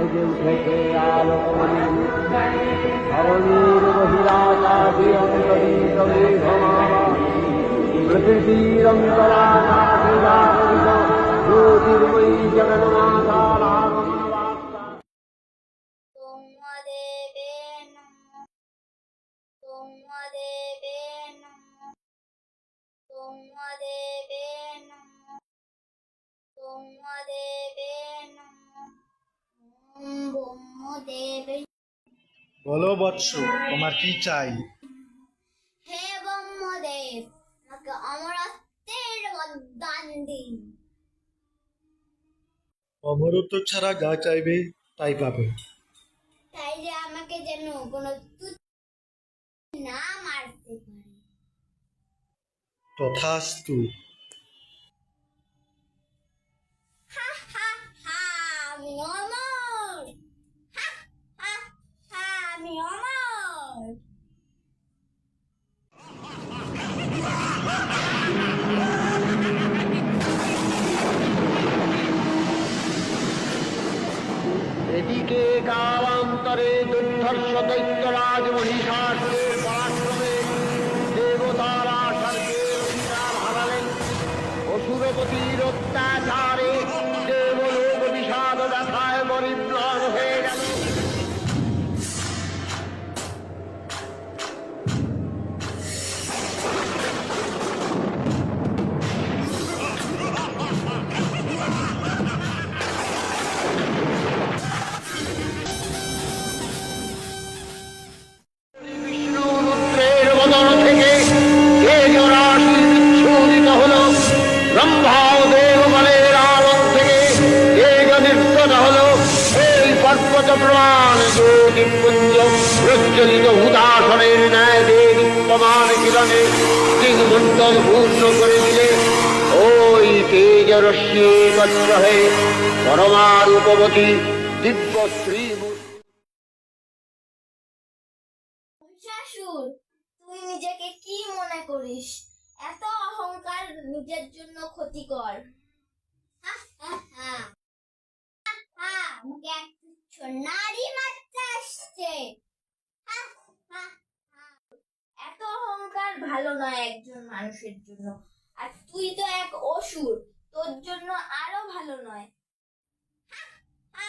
বেজে উঠেছে আলোকমণি ধরণীর বহিরাকাশে অন্তরিত মেঘমালা প্রকৃতির অন্তরাকাশে জাগরিত জ্যোতির্ময়ী জগন্মাতার আগমন বার্তা। ব্রহ্মদেবে নমঃ ব্রহ্মদেবে নমঃ ব্রহ্মদেবে নমঃ ব্রহ্মদেবে নমঃ ওম ব্রহ্মদেবে। বলো বৎস, তোমার কি চাই? হে ব্রহ্মদেব, আমাকে অমরত্বের বরদান দিন। অমরত্ব ছাড়া যা চাইবে তাই পাবে। তাই যে আমাকে যেন কোনো তুচ্ছ না মারতে পারে। তথাস্তু। হা হা হা, আমি অমর। হা হা হা, আমি অমর। এদিকে কালান্তরে দুর্ধর্ষ দৈত্যরাজ মহিষাসুরের পরাক্রমে দেবতারা স্বর্গের অধিকার হারালেন। অসুরপতির অত্যাচারে দেবলোক বিষাদ ব্যথায় মরিম্লান হয়ে গেল। বিষ্ণুরুদ্রের বদন থেকে তেজরাশি বিচ্ছুরিত হল। ব্রহ্মা ও দেবগণের আলোক থেকে তেজ নির্গত হল। এই পর্বত প্রমাণ জ্যোতিপুঞ্জ প্রজ্বলিত হুদাসনের ন্যায় দেদীপ্যমান কিরণে দিগমণ্ডল পূর্ণ করে দিলে। ওই তেজরশ্মি একত্র হয়ে পরমারূপবতী দিব্য শ্রী মহিষাসুর, তুই নিজেকে কি মনে করিস? এত অহংকার নিজের জন্য ক্ষতিকর। হা হা হা হা, আমাকে এক তুচ্ছ নারী মারতে আসছে। হা হা হা, এত অহংকার ভালো নয় একজন মানুষের জন্য। আর তুই তো এক অসুর, তোর জন্য আরো ভালো নয়। হা হা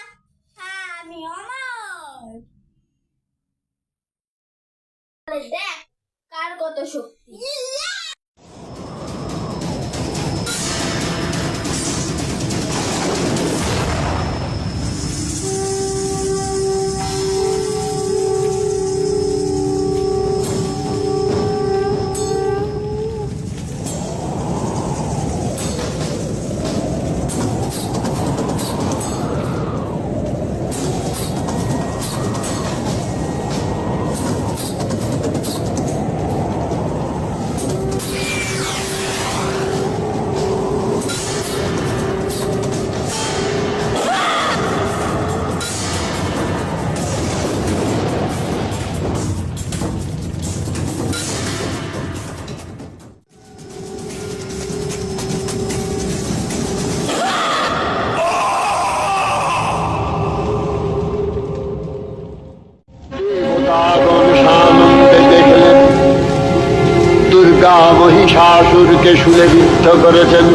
হা, আমি অমর। দেখ কার কত শক্তি। দুর্গা মহিষাসুরকে শুলে বিদ্ধ করেছেন।